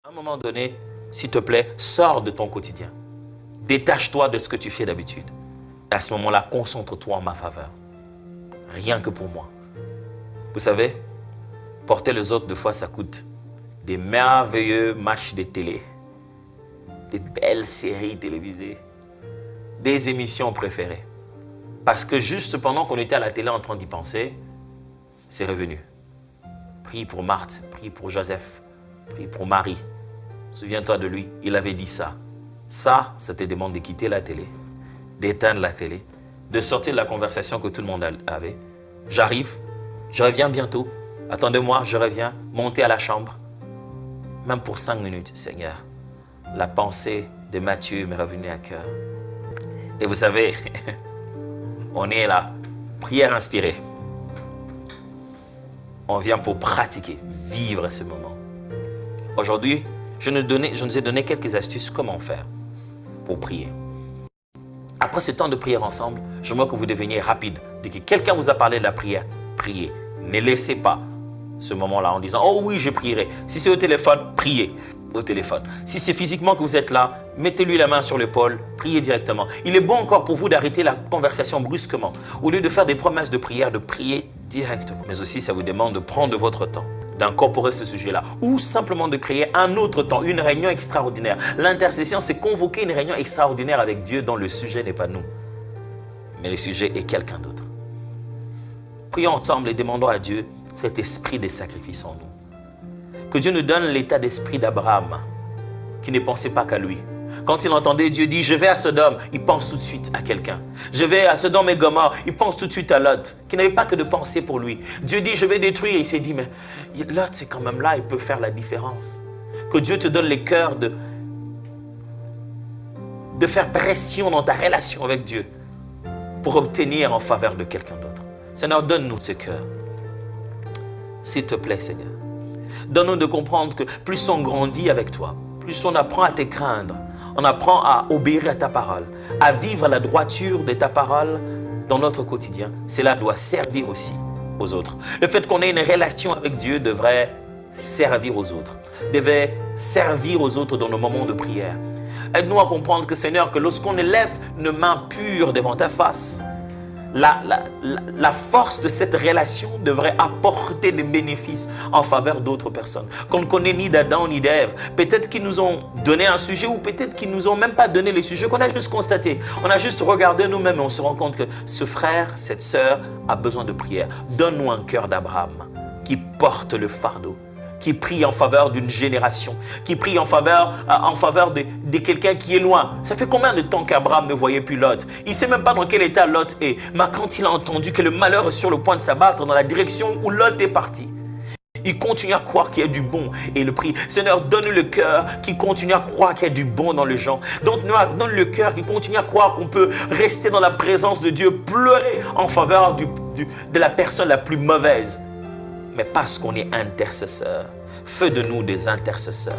À un moment donné, s'il te plaît, sors de ton quotidien. Détache-toi de ce que tu fais d'habitude. Et à ce moment-là, concentre-toi en ma faveur. Rien que pour moi. Vous savez, porter les autres, des fois, ça coûte des merveilleux matchs de télé, des belles séries télévisées, des émissions préférées. Parce que juste pendant qu'on était à la télé en train d'y penser, c'est revenu. Prie pour Marthe, prie pour Joseph, prie pour Marie. Souviens-toi de lui, il avait dit ça. Ça te demande de quitter la télé, d'éteindre la télé, de sortir de la conversation que tout le monde avait. J'arrive, je reviens bientôt. Attendez-moi, je reviens, montez à la chambre. Même pour 5 minutes, Seigneur. La pensée de Matthieu m'est revenue à cœur. Et vous savez, on est là, prière inspirée. On vient pour pratiquer, vivre ce moment. Aujourd'hui, je nous ai donné quelques astuces comment faire pour prier. Après ce temps de prière ensemble, j'aimerais que vous deveniez rapide. Dès que quelqu'un vous a parlé de la prière, priez. Ne laissez pas ce moment-là en disant « Oh oui, je prierai ». Si c'est au téléphone, priez au téléphone. Si c'est physiquement que vous êtes là, mettez-lui la main sur l'épaule, priez directement. Il est bon encore pour vous d'arrêter la conversation brusquement. Au lieu de faire des promesses de prière, de prier directement. Mais aussi, ça vous demande de prendre votre temps, d'incorporer ce sujet-là. Ou simplement de créer un autre temps, une réunion extraordinaire. L'intercession, c'est convoquer une réunion extraordinaire avec Dieu dont le sujet n'est pas nous, mais le sujet est quelqu'un d'autre. Prions ensemble et demandons à Dieu cet esprit des sacrifices en nous. Que Dieu nous donne l'état d'esprit d'Abraham, qui ne pensait pas qu'à lui. Quand il entendait Dieu dire « Je vais à Sodome », il pense tout de suite à quelqu'un. « Je vais à Sodome et Gomorrhe », il pense tout de suite à Lot, qui n'avait pas que de pensée pour lui. Dieu dit « Je vais détruire », il s'est dit « Mais Lot, c'est quand même là, il peut faire la différence. » Que Dieu te donne les cœurs de faire pression dans ta relation avec Dieu pour obtenir en faveur de quelqu'un d'autre. Seigneur, donne-nous ce cœur. S'il te plaît, Seigneur. Donne-nous de comprendre que plus on grandit avec toi, plus on apprend à te craindre, on apprend à obéir à ta parole, à vivre la droiture de ta parole dans notre quotidien. Cela doit servir aussi aux autres. Le fait qu'on ait une relation avec Dieu devrait servir aux autres, devait servir aux autres dans nos moments de prière. Aide-nous à comprendre que, Seigneur, que lorsqu'on élève une main pure devant ta face, la force de cette relation devrait apporter des bénéfices en faveur d'autres personnes. Qu'on ne connaît ni d'Adam ni d'Ève. Peut-être qu'ils nous ont donné un sujet ou peut-être qu'ils ne nous ont même pas donné les sujets, qu'on a juste constaté. On a juste regardé nous-mêmes et on se rend compte que ce frère, cette sœur a besoin de prière. Donne-nous un cœur d'Abraham qui porte le fardeau, qui prie en faveur d'une génération, qui prie en faveur de quelqu'un qui est loin. Ça fait combien de temps qu'Abraham ne voyait plus Lot? Il ne sait même pas dans quel état Lot est. Mais quand il a entendu que le malheur est sur le point de s'abattre dans la direction où Lot est parti, il continue à croire qu'il y a du bon et il prie. Seigneur, donne le cœur qui continue à croire qu'il y a du bon dans les gens. Donne le cœur qui continue à croire qu'on peut rester dans la présence de Dieu, pleurer en faveur de la personne la plus mauvaise. Mais parce qu'on est intercesseur, fais de nous des intercesseurs.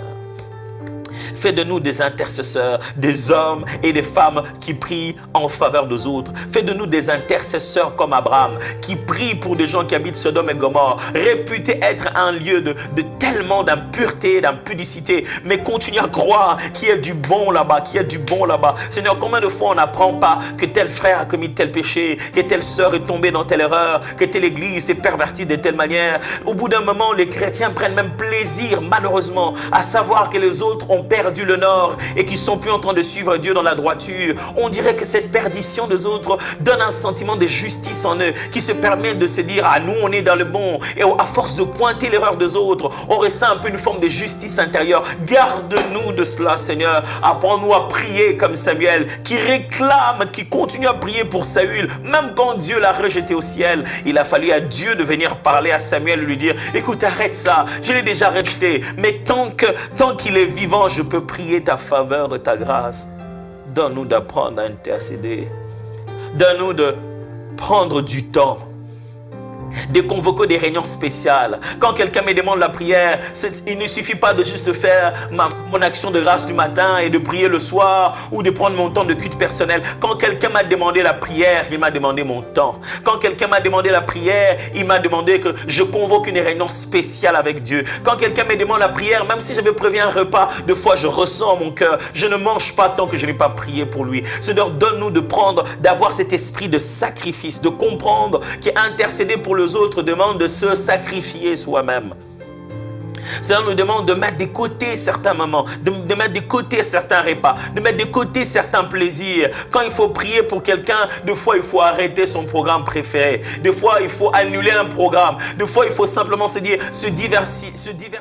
Fais de nous des intercesseurs, des hommes et des femmes qui prient en faveur des autres. Fais de nous des intercesseurs comme Abraham, qui prient pour des gens qui habitent Sodome et Gomorrhe, réputés être un lieu de tellement d'impureté, d'impudicité, mais continue à croire qu'il y a du bon là-bas, qu'il y a du bon là-bas. Seigneur, combien de fois on n'apprend pas que tel frère a commis tel péché, que telle sœur est tombée dans telle erreur, que telle église est pervertie de telle manière. Au bout d'un moment, les chrétiens prennent même plaisir, malheureusement, à savoir que les autres ont perdu le nord et qui sont plus en train de suivre Dieu dans la droiture. On dirait que cette perdition des autres donne un sentiment de justice en eux qui se permet de se dire « Ah, nous, on est dans le bon ». Et à force de pointer l'erreur des autres, on ressent un peu une forme de justice intérieure. Garde-nous de cela, Seigneur. Apprends-nous à prier comme Samuel, qui réclame, qui continue à prier pour Saül, même quand Dieu l'a rejeté au ciel. Il a fallu à Dieu de venir parler à Samuel et lui dire « Écoute, arrête ça, je l'ai déjà rejeté, mais tant qu'il est vivant, je peux prier ta faveur de ta grâce. Donne-nous d'apprendre à intercéder. Donne-nous de prendre du temps de convoquer des réunions spéciales. Quand quelqu'un me demande la prière, il ne suffit pas de juste faire mon action de grâce du matin et de prier le soir ou de prendre mon temps de culte personnel. Quand quelqu'un m'a demandé la prière, il m'a demandé mon temps. Quand quelqu'un m'a demandé la prière, il m'a demandé que je convoque une réunion spéciale avec Dieu. Quand quelqu'un me demande la prière, même si j'avais prévu un repas, deux fois je ressens mon cœur, je ne mange pas tant que je n'ai pas prié pour lui. Seigneur, donne-nous d'avoir cet esprit de sacrifice, de comprendre qu'intercéder pour les autres demande de se sacrifier soi-même. Seigneur nous demande de mettre de côté certains moments, de mettre de côté certains repas, de mettre de côté certains plaisirs. Quand il faut prier pour quelqu'un, des fois il faut arrêter son programme préféré. Des fois il faut annuler un programme. Des fois il faut simplement se divertir.